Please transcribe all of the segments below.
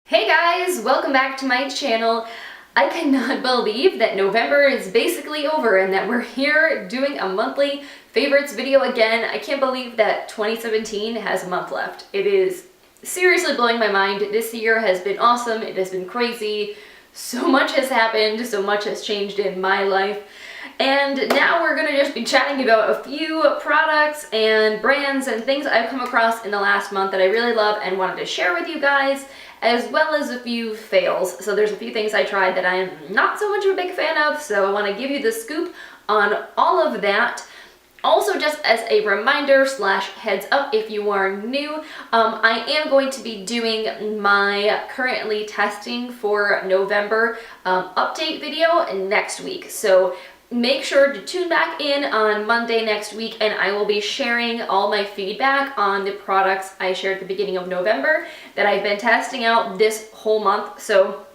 Hey guys, welcome back to my channel. I cannot believe that November is basically over and that we're here doing a monthly favorites video again. I can't believe that 2017 has a month left. It is seriously blowing my mind. This year has been awesome. It has been crazy. So much has happened. So much has changed in my life. And now we're going to just be chatting about a few products and brands and things I've come across in the last month that I really love and wanted to share with you guys, as well as a few fails. So there's a few things I tried that I'm not so much of a big fan of, so I want to give you the scoop on all of that. Also, just as a reminder slash heads up if you are new, I am going to be doing my currently testing for November update video next week. So make sure to tune back in on Monday next week, and I will be sharing all my feedback on the products I shared at the beginning of November that I've been testing out this whole month. So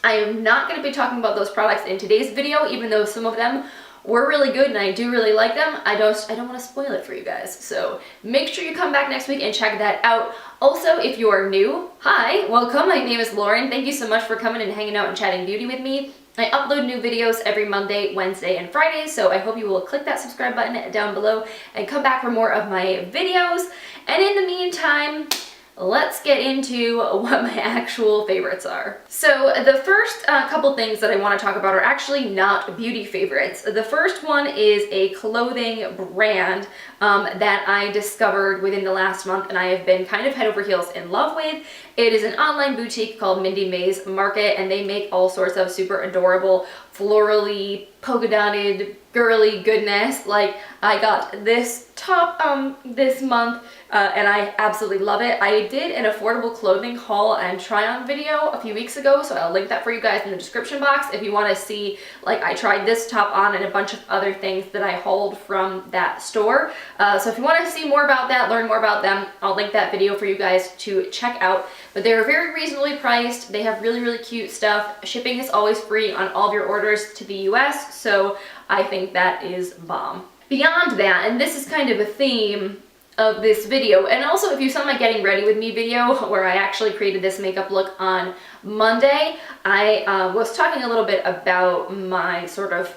I am not going to be talking about those products in today's video, even though some of them were really good and I do really like them. I don't want to spoil it for you guys. So make sure you come back next week and check that out. Also, if you are new, hi, welcome. My name is Lauren. Thank you so much for coming and hanging out and chatting beauty with me. I upload new videos every Monday, Wednesday, and Friday, so I hope you will click that subscribe button down below and come back for more of my videos. And in the meantime, let's get into what my actual favorites are. So the first couple things that I want to talk about are actually not beauty favorites. The first one is a clothing brand that I discovered within the last month and I have been kind of head over heels in love with. It is an online boutique called Mindy Market, and they make all sorts of super adorable, florally, polka dotted, girly goodness. Like, I got this top this month and I absolutely love it. I did an affordable clothing haul and try on video a few weeks ago, so I'll link that for you guys in the description box if you want to see, like, I tried this top on and a bunch of other things that I hauled from that store. So if you want to see more about that, learn more about them, I'll link that video for you guys to check out. But they're very reasonably priced. They have really, really cute stuff. Shipping is always free on all of your orders to the US, so I think that is bomb. Beyond that, and this is kind of a theme of this video, and also if you saw my getting ready with me video where I actually created this makeup look on Monday, I was talking a little bit about my sort of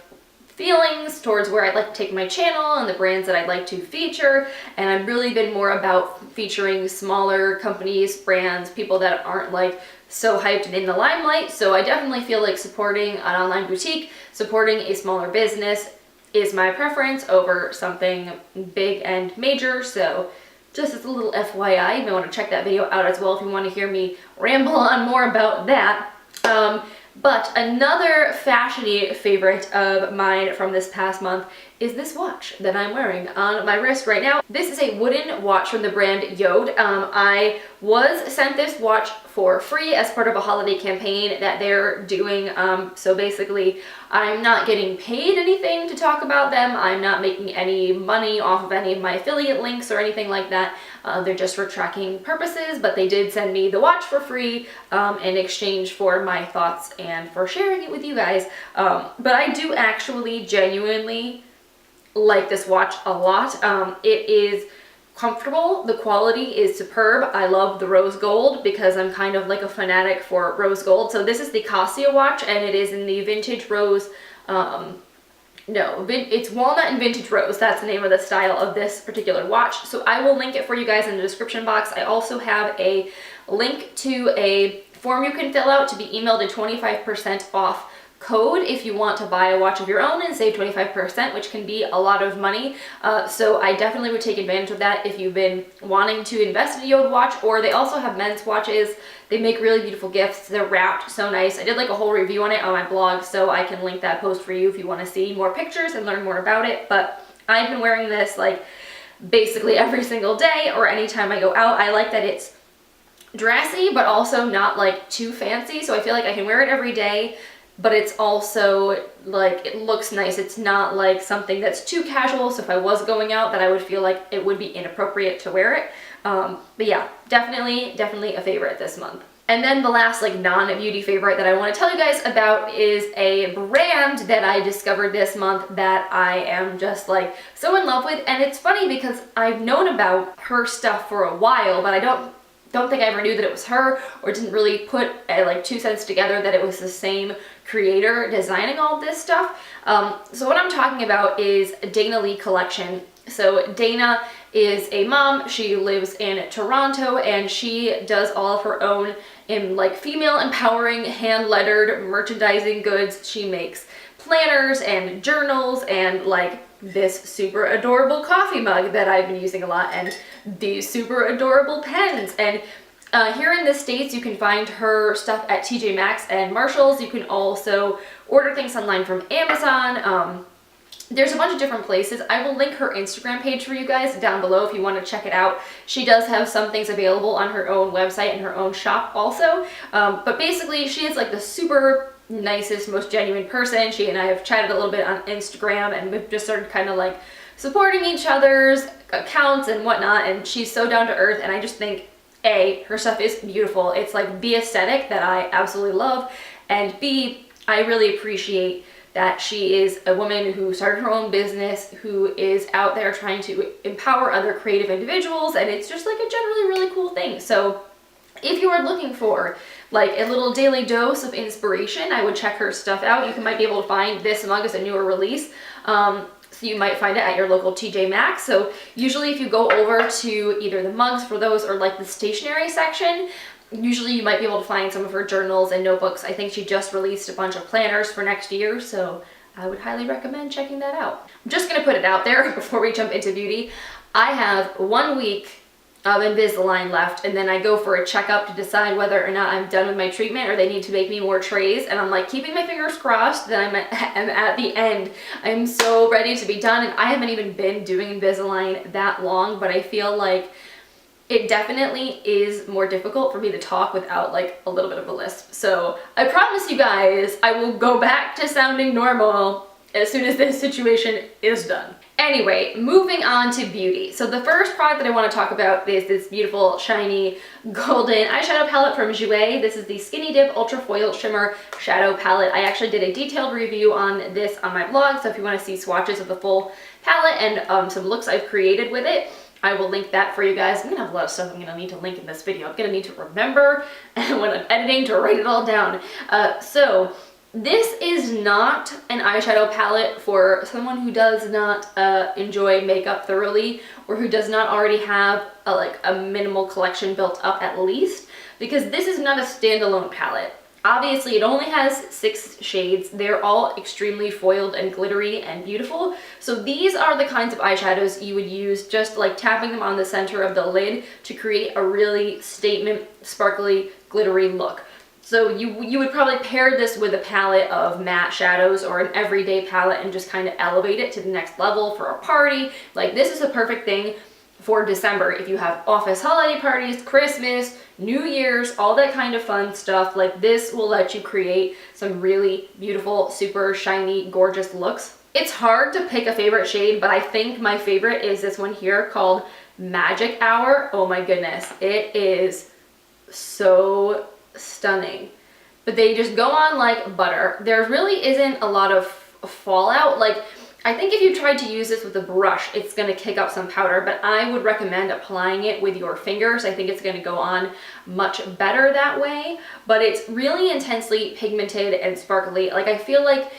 feelings towards where I'd like to take my channel and the brands that I'd like to feature, and I've really been more about featuring smaller companies, brands, people that aren't like so hyped and in the limelight. So I definitely feel like supporting an online boutique, supporting a smaller business is my preference over something big and major. So just as a little FYI, you may want to check that video out as well if you want to hear me ramble on more about that. But another fashion-y favorite of mine from this past month is this watch that I'm wearing on my wrist right now. This is a wooden watch from the brand JORD. I was sent this watch for free as part of a holiday campaign that they're doing. So basically, I'm not getting paid anything to talk about them. I'm not making any money off of any of my affiliate links or anything like that. They're just for tracking purposes, but they did send me the watch for free in exchange for my thoughts and for sharing it with you guys. But I do actually genuinely like this watch a lot. It is comfortable. The quality is superb. I love the rose gold because I'm kind of like a fanatic for rose gold. So this is the Cassia watch, and it is in the vintage rose, it's walnut and vintage rose. That's the name of the style of this particular watch. So I will link it for you guys in the description box. I also have a link to a form you can fill out to be emailed a 25% off code if you want to buy a watch of your own and save 25%, which can be a lot of money. So I definitely would take advantage of that if you've been wanting to invest in a JORD watch. Or they also have men's watches. They make really beautiful gifts. They're wrapped so nice. I did like a whole review on it on my blog, so I can link that post for you if you want to see more pictures and learn more about it. But I've been wearing this like basically every single day or anytime I go out. I like that it's dressy but also not like too fancy, so I feel like I can wear it every day, but it's also like, it looks nice. It's not like something that's too casual, so if I was going out that I would feel like it would be inappropriate to wear it. But yeah, definitely a favorite this month. And then the last like non-beauty favorite that I want to tell you guys about is a brand that I discovered this month that I am just like so in love with. And it's funny because I've known about her stuff for a while, but I don't don't think I ever knew that it was her, or didn't really put like 2 cents together that it was the same creator designing all this stuff. So what I'm talking about is Dayna Lee Collection. So Dayna is a mom. She lives in Toronto, and she does all of her own in like female empowering hand lettered merchandising goods. She makes planners and journals and like this super adorable coffee mug that I've been using a lot, and these super adorable pens. And here in the States, you can find her stuff at TJ Maxx and Marshalls. You can also order things online from Amazon. There's a bunch of different places. I will link her Instagram page for you guys down below if you want to check it out. She does have some things available on her own website and her own shop also. But basically, she is like the super nicest, most genuine person. She and I have chatted a little bit on Instagram, and we've just started kind of like supporting each other's accounts and whatnot, and she's so down to earth, and I just think A, her stuff is beautiful. It's like the aesthetic that I absolutely love, and B, I really appreciate that she is a woman who started her own business, who is out there trying to empower other creative individuals, and it's just like a generally really cool thing. So if you are looking for like a little daily dose of inspiration, I would check her stuff out. You might be able to find this mug as a newer release. So you might find it at your local TJ Maxx. So usually if you go over to either the mugs for those or like the stationery section, usually you might be able to find some of her journals and notebooks. I think she just released a bunch of planners for next year, so I would highly recommend checking that out. I'm just gonna put it out there before we jump into beauty. I have 1 week of Invisalign left, and then I go for a checkup to decide whether or not I'm done with my treatment or they need to make me more trays, and I'm like keeping my fingers crossed that I'm at the end. I'm so ready to be done, and I haven't even been doing Invisalign that long, but I feel like it definitely is more difficult for me to talk without like a little bit of a lisp. So I promise you guys I will go back to sounding normal as soon as this situation is done. Anyway, moving on to beauty. So the first product that I want to talk about is this beautiful, shiny, golden eyeshadow palette from Jouer. This is the Skinny Dip Ultra Foil Shimmer Shadow Palette. I actually did a detailed review on this on my blog, so if you want to see swatches of the full palette and some looks I've created with it, I will link that for you guys. I'm gonna have a lot of stuff I'm gonna need to link in this video. I'm gonna need to remember when I'm editing to write it all down. So this is not an eyeshadow palette for someone who does not enjoy makeup thoroughly, or who does not already have a minimal collection built up at least, because this is not a standalone palette. Obviously, it only has 6 shades. They're all extremely foiled and glittery and beautiful. So these are the kinds of eyeshadows you would use just like tapping them on the center of the lid to create a really statement, sparkly, glittery look. So you would probably pair this with a palette of matte shadows or an everyday palette and just kind of elevate it to the next level for a party. Like, this is a perfect thing for December if you have office holiday parties, Christmas, New Year's, all that kind of fun stuff. Like, this will let you create some really beautiful, super shiny, gorgeous looks. It's hard to pick a favorite shade, but I think my favorite is this one here called Magic Hour. Oh my goodness, it is so stunning. But they just go on like butter. There really isn't a lot of fallout. Like, I think if you tried to use this with a brush, it's going to kick up some powder, but I would recommend applying it with your fingers. I think it's going to go on much better that way, but it's really intensely pigmented and sparkly. Like, I feel like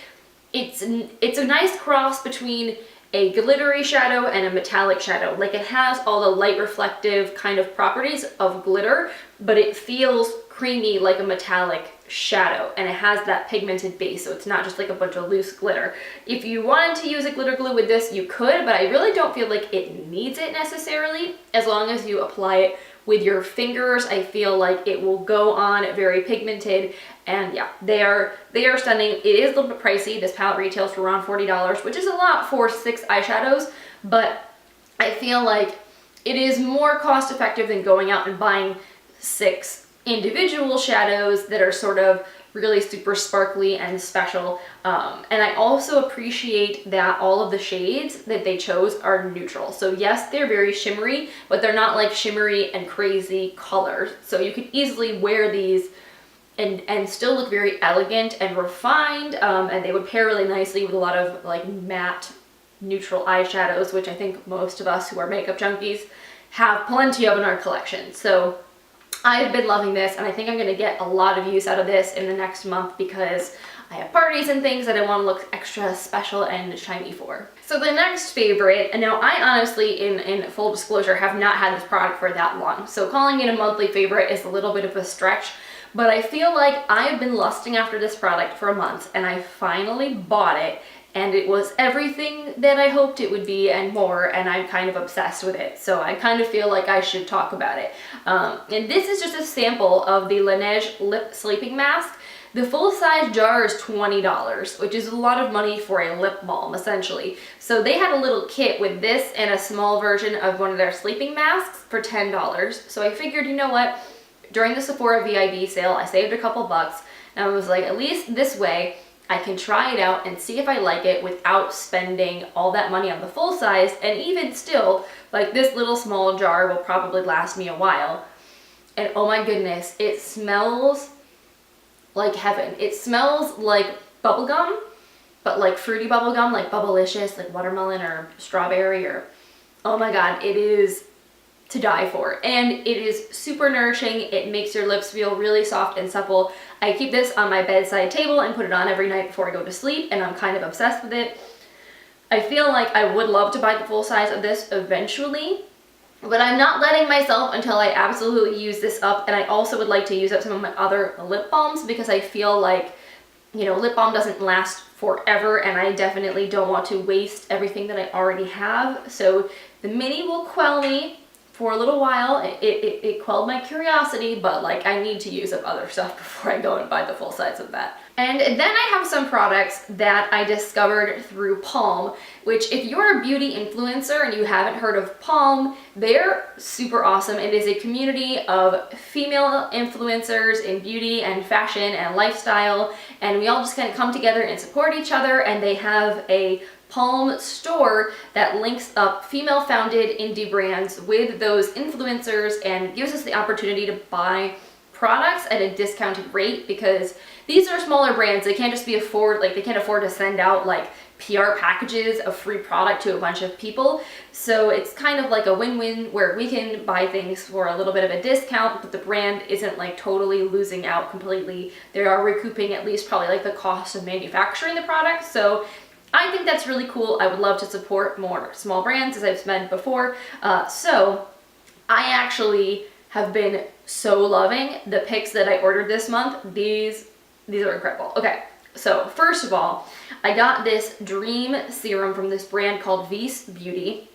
it's a nice cross between a glittery shadow and a metallic shadow. Like, it has all the light reflective kind of properties of glitter, but it feels creamy like a metallic shadow, and it has that pigmented base, so it's not just like a bunch of loose glitter. If you wanted to use a glitter glue with this, you could, but I really don't feel like it needs it necessarily. As long as you apply it with your fingers, I feel like it will go on very pigmented, and yeah, they are stunning. It is a little bit pricey. This palette retails for around $40, which is a lot for 6 eyeshadows, but I feel like it is more cost effective than going out and buying 6 individual shadows that are sort of really super sparkly and special. And I also appreciate that all of the shades that they chose are neutral. So yes, they're very shimmery, but they're not like shimmery and crazy colors. So you could easily wear these and still look very elegant and refined, and they would pair really nicely with a lot of like matte neutral eyeshadows, which I think most of us who are makeup junkies have plenty of in our collection. So I've been loving this, and I think I'm going to get a lot of use out of this in the next month because I have parties and things that I want to look extra special and shiny for. So the next favorite, and now I honestly, in full disclosure, have not had this product for that long, so calling it a monthly favorite is a little bit of a stretch, but I feel like I have been lusting after this product for a month, and I finally bought it, and it was everything that I hoped it would be and more, and I'm kind of obsessed with it. So I kind of feel like I should talk about it. And this is just a sample of the Laneige Lip Sleeping Mask. The full-size jar is $20, which is a lot of money for a lip balm, essentially. So they had a little kit with this and a small version of one of their sleeping masks for $10. So I figured, you know what? During the Sephora VIB sale, I saved a couple bucks, and I was like, at least this way, I can try it out and see if I like it without spending all that money on the full size, and even still, like this little small jar will probably last me a while. And oh my goodness, it smells like heaven. It smells like bubblegum, but like fruity bubblegum, like Bubblicious, like watermelon or strawberry, or oh my god, it is to die for. And it is super nourishing. It makes your lips feel really soft and supple. I keep this on my bedside table and put it on every night before I go to sleep, and I'm kind of obsessed with it. I feel like I would love to buy the full size of this eventually, but I'm not letting myself until I absolutely use this up. And I also would like to use up some of my other lip balms because I feel like, you know, lip balm doesn't last forever, and I definitely don't want to waste everything that I already have. So the mini will quell me for a little while. It quelled my curiosity, but like I need to use up other stuff before I go and buy the full size of that. And then I have some products that I discovered through Palm, which if you're a beauty influencer and you haven't heard of Palm, they're super awesome. It is a community of female influencers in beauty and fashion and lifestyle, and we all just kind of come together and support each other, and they have a Palm store that links up female-founded indie brands with those influencers and gives us the opportunity to buy products at a discounted rate, because these are smaller brands. They can't just be they can't afford to send out like PR packages of free product to a bunch of people. So it's kind of like a win-win where we can buy things for a little bit of a discount, but the brand isn't like totally losing out completely. They are recouping at least probably like the cost of manufacturing the product. So I think that's really cool. I would love to support more small brands, as I've said before. So I actually have been so loving the picks that I ordered this month. These are incredible. Okay, so first of all, I got this Dream Serum from this brand called Veise Beauty.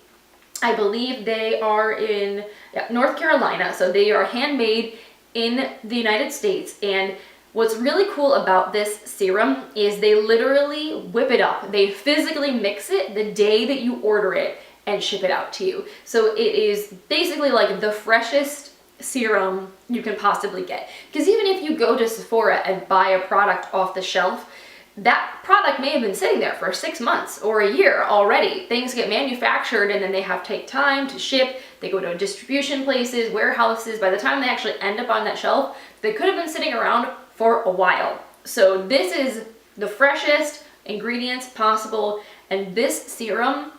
I believe they are in North Carolina, so they are handmade in the United States. And what's really cool about this serum is they literally whip it up. They physically mix it the day that you order it and ship it out to you. So it is basically like the freshest serum you can possibly get. Because even if you go to Sephora and buy a product off the shelf, that product may have been sitting there for 6 months or a year already. Things get manufactured and then they have to take time to ship. They go to distribution places, warehouses. By the time they actually end up on that shelf, they could have been sitting around for a while. So this is the freshest ingredients possible, and this serum,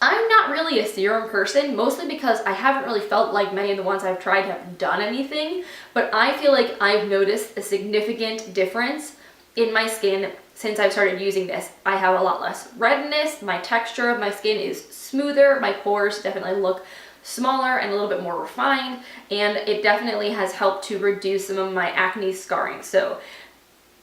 I'm not really a serum person, mostly because I haven't really felt like many of the ones I've tried have done anything, but I feel like I've noticed a significant difference in my skin since I've started using this. I have a lot less redness, my texture of my skin is smoother, my pores definitely look smaller and a little bit more refined, and it definitely has helped to reduce some of my acne scarring. So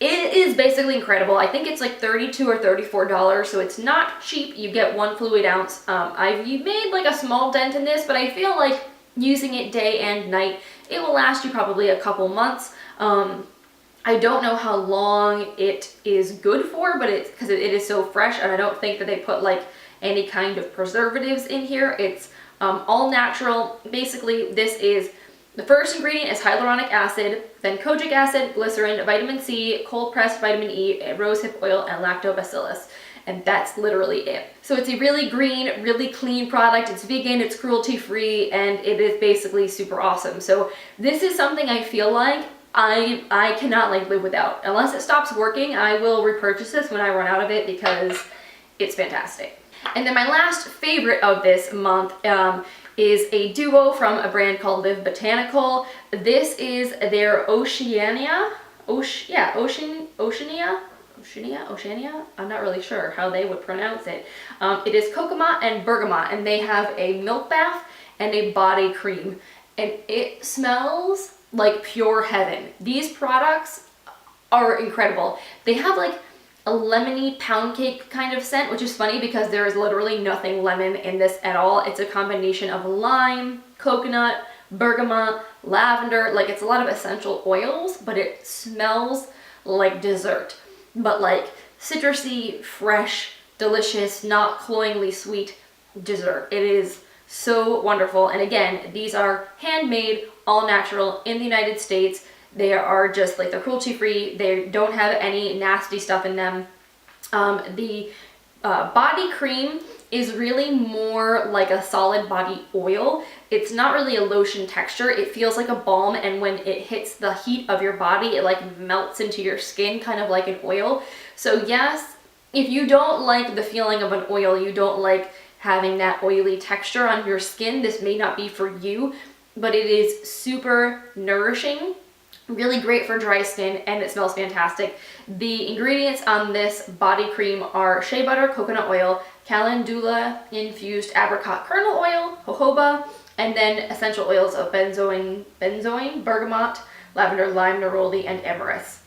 it is basically incredible. I think it's like $32 or $34, so it's not cheap. You get 1 fluid ounce. I've made like a small dent in this, but I feel like using it day and night, it will last you probably a couple months. I don't know how long it is good for, but it's because it is so fresh, and I don't think that they put like any kind of preservatives in here. It's all natural. Basically, the first ingredient is hyaluronic acid, then kojic acid, glycerin, vitamin C, cold pressed vitamin E, rosehip oil, and lactobacillus. And that's literally it. So it's a really green, really clean product. It's vegan, it's cruelty free, and it is basically super awesome. So this is something I feel like I cannot like live without. Unless it stops working, I will repurchase this when I run out of it because it's fantastic. And then my last favorite of this month is a duo from a brand called Botanical. This is their Oceania. Oceania? I'm not really sure how they would pronounce it. It is coconut and bergamot, and they have a milk bath and a body cream, and it smells like pure heaven. These products are incredible. They have like a lemony pound cake kind of scent, which is funny because there is literally nothing lemon in this at all. It's a combination of lime, coconut, bergamot, lavender. Like, it's a lot of essential oils, but it smells like dessert. But like citrusy, fresh, delicious, not cloyingly sweet dessert. It is so wonderful. And again, these are handmade, all natural in the United States. They are just like, they're cruelty free. They don't have any nasty stuff in them. The body cream is really more like a solid body oil. It's not really a lotion texture. It feels like a balm, and when it hits the heat of your body, it like melts into your skin, kind of like an oil. So yes, if you don't like the feeling of an oil, you don't like having that oily texture on your skin, this may not be for you, but it is super nourishing. Really great for dry skin, and it smells fantastic. The ingredients on this body cream are shea butter, coconut oil, calendula infused apricot kernel oil, jojoba, and then essential oils of benzoin, bergamot, lavender, lime, neroli, and amyris.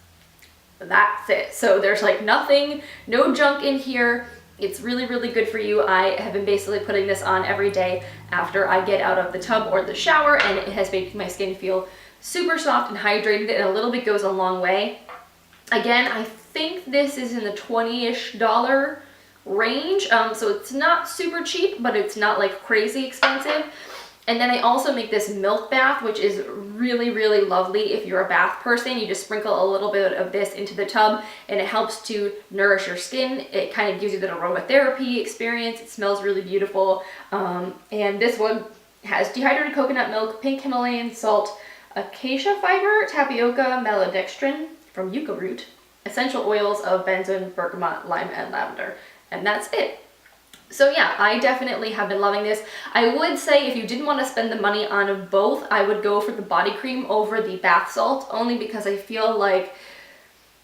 That's it. So there's like nothing, no junk in here. It's really, really good for you. I have been basically putting this on every day after I get out of the tub or the shower, and it has made my skin feel super soft and hydrated, and a little bit goes a long way. Again, I think this is in the $20-ish range, so it's not super cheap, but it's not like crazy expensive. And then I also make this milk bath, which is really, really lovely. If you're a bath person, you just sprinkle a little bit of this into the tub, and it helps to nourish your skin. It kind of gives you that aromatherapy experience. It smells really beautiful. And this one has dehydrated coconut milk, pink Himalayan salt, acacia fiber, tapioca, maltodextrin from yucca root, essential oils of benzoin, bergamot, lime, and lavender. And that's it. So yeah, I definitely have been loving this. I would say if you didn't want to spend the money on both, I would go for the body cream over the bath salt, only because I feel like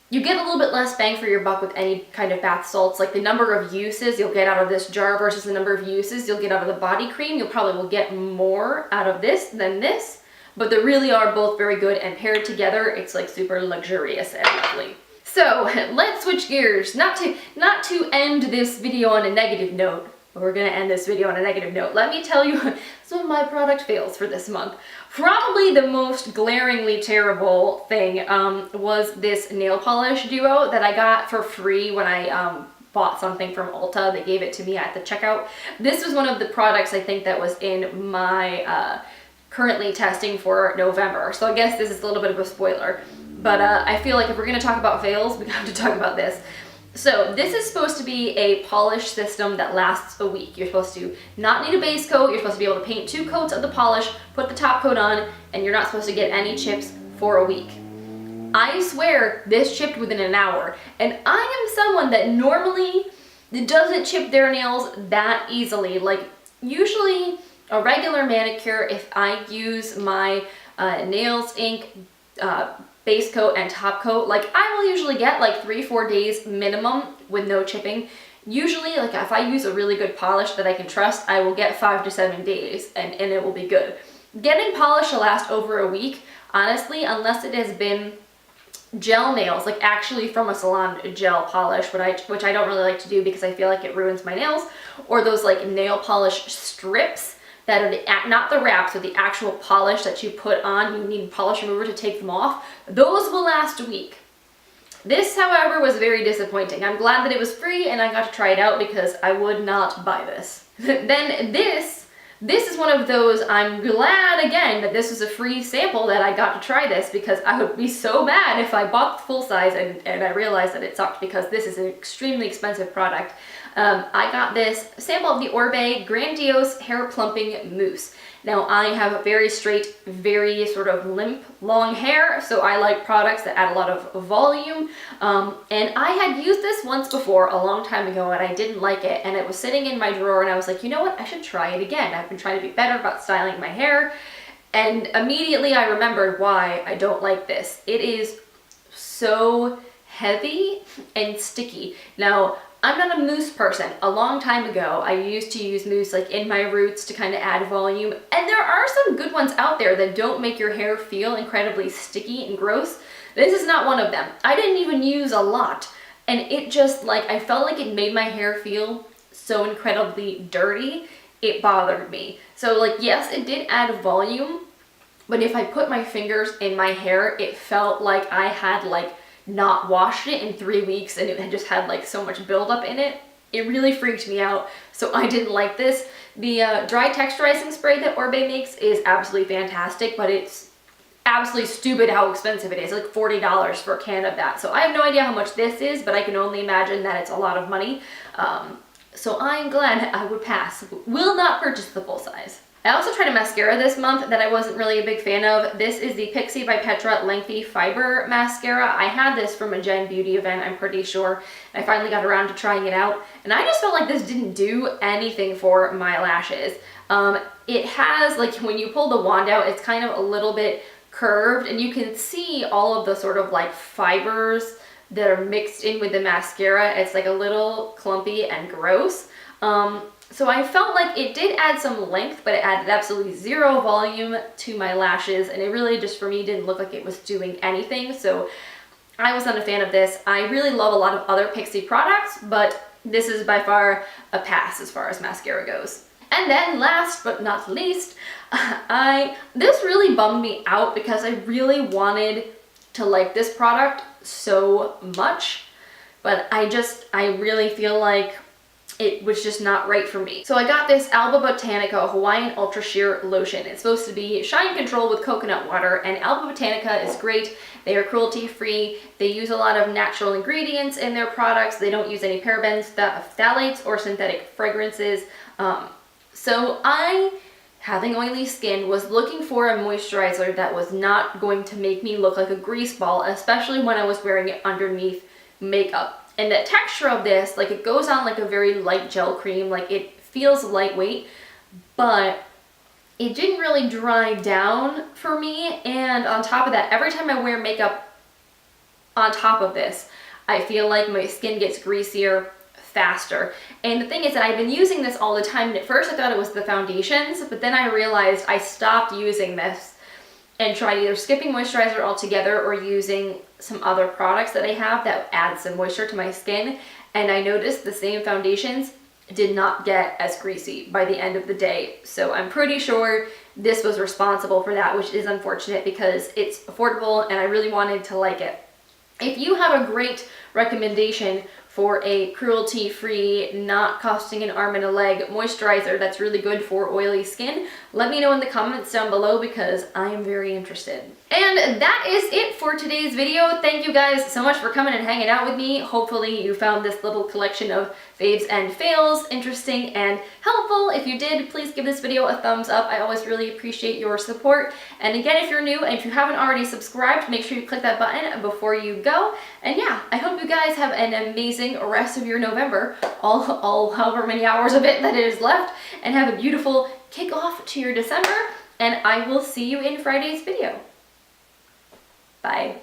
you get a little bit less bang for your buck with any kind of bath salts. Like, the number of uses you'll get out of this jar versus the number of uses you'll get out of the body cream, you'll probably will get more out of this than this. But they really are both very good, and paired together, it's like super luxurious and lovely. So let's switch gears. Not to end this video on a negative note, but we're gonna end this video on a negative note. Let me tell you some of my product fails for this month. Probably the most glaringly terrible thing was this nail polish duo that I got for free when I bought something from Ulta. They gave it to me at the checkout. This was one of the products I think that was in my currently testing for November, so I guess this is a little bit of a spoiler, but I feel like if we're going to talk about fails, we have to talk about this. So this is supposed to be a polish system that lasts a week. You're supposed to not need a base coat, you're supposed to be able to paint 2 coats of the polish, put the top coat on, and you're not supposed to get any chips for a week. I swear this chipped within an hour, and I am someone that normally doesn't chip their nails that easily. Like, usually a regular manicure, if I use my Nails Inc base coat and top coat, like, I will usually get like 3-4 days minimum with no chipping. Usually, like, if I use a really good polish that I can trust, I will get 5 to 7 days and it will be good. Getting polish to last over a week, honestly, unless it has been gel nails, like actually from a salon gel polish, which I don't really like to do because I feel like it ruins my nails, or those like nail polish strips that are not the wraps, but the actual polish that you put on. You need a polish remover to take them off. Those will last a week. This, however, was very disappointing. I'm glad that it was free and I got to try it out because I would not buy this. Then this is one of those, I'm glad again that this was a free sample that I got to try this, because I would be so mad if I bought the full size and I realized that it sucked, because this is an extremely expensive product. I got this sample of the Oribe Grandiose Hair Plumping Mousse. Now I have very straight, very sort of limp, long hair, so I like products that add a lot of volume. And I had used this once before a long time ago and I didn't like it, and it was sitting in my drawer and I was like, you know what, I should try it again. I've been trying to be better about styling my hair, and immediately I remembered why I don't like this. It is so heavy and sticky. Now, I'm not a mousse person. A long time ago, I used to use mousse like in my roots to kind of add volume, and there are some good ones out there that don't make your hair feel incredibly sticky and gross. This is not one of them. I didn't even use a lot, and it just like, I felt like it made my hair feel so incredibly dirty, it bothered me. So like, yes, it did add volume, but if I put my fingers in my hair, it felt like I had like not washed it in 3 weeks and it had just had like so much buildup in it. It really freaked me out, so I didn't like this. The dry texturizing spray that Oribe makes is absolutely fantastic, but it's absolutely stupid how expensive it is, like $40 for a can of that. So I have no idea how much this is, but I can only imagine that it's a lot of money. So I'm glad I would pass. Will not purchase the full size. I also tried a mascara this month that I wasn't really a big fan of. This is the Pixi by Petra Lengthy Fiber Mascara. I had this from a Gen Beauty event, I'm pretty sure. I finally got around to trying it out, and I just felt like this didn't do anything for my lashes. It has, like, when you pull the wand out, it's kind of a little bit curved, and you can see all of the sort of like fibers that are mixed in with the mascara. It's like a little clumpy and gross. So I felt like it did add some length, but it added absolutely zero volume to my lashes, and it really just, for me, didn't look like it was doing anything. So I was not a fan of this. I really love a lot of other Pixi products, but this is by far a pass as far as mascara goes. And then last but not least, this really bummed me out because I really wanted to like this product so much, but I really feel like it was just not right for me. So I got this Alba Botanica Hawaiian Ultra Sheer Lotion. It's supposed to be shine control with coconut water, and Alba Botanica is great. They are cruelty-free. They use a lot of natural ingredients in their products. They don't use any parabens, phthalates, or synthetic fragrances. So I, having oily skin, was looking for a moisturizer that was not going to make me look like a grease ball, especially when I was wearing it underneath makeup. And the texture of this, like, it goes on like a very light gel cream, like it feels lightweight, but it didn't really dry down for me. And on top of that, every time I wear makeup on top of this, I feel like my skin gets greasier faster. And the thing is that I've been using this all the time, and at first I thought it was the foundations, but then I realized I stopped using this and tried either skipping moisturizer altogether or using some other products that I have that add some moisture to my skin, and I noticed the same foundations did not get as greasy by the end of the day. So I'm pretty sure this was responsible for that, which is unfortunate because it's affordable and I really wanted to like it. If you have a great recommendation for a cruelty-free, not costing an arm and a leg moisturizer that's really good for oily skin, let me know in the comments down below because I am very interested. And that is it for today's video. Thank you guys so much for coming and hanging out with me. Hopefully you found this little collection of faves and fails interesting and helpful. If you did, please give this video a thumbs up. I always really appreciate your support. And again, if you're new and if you haven't already subscribed, make sure you click that button before you go. And yeah, I hope you guys have an amazing rest of your November, all however many hours of it that is left, and have a beautiful kickoff to your December. And I will see you in Friday's video. Bye.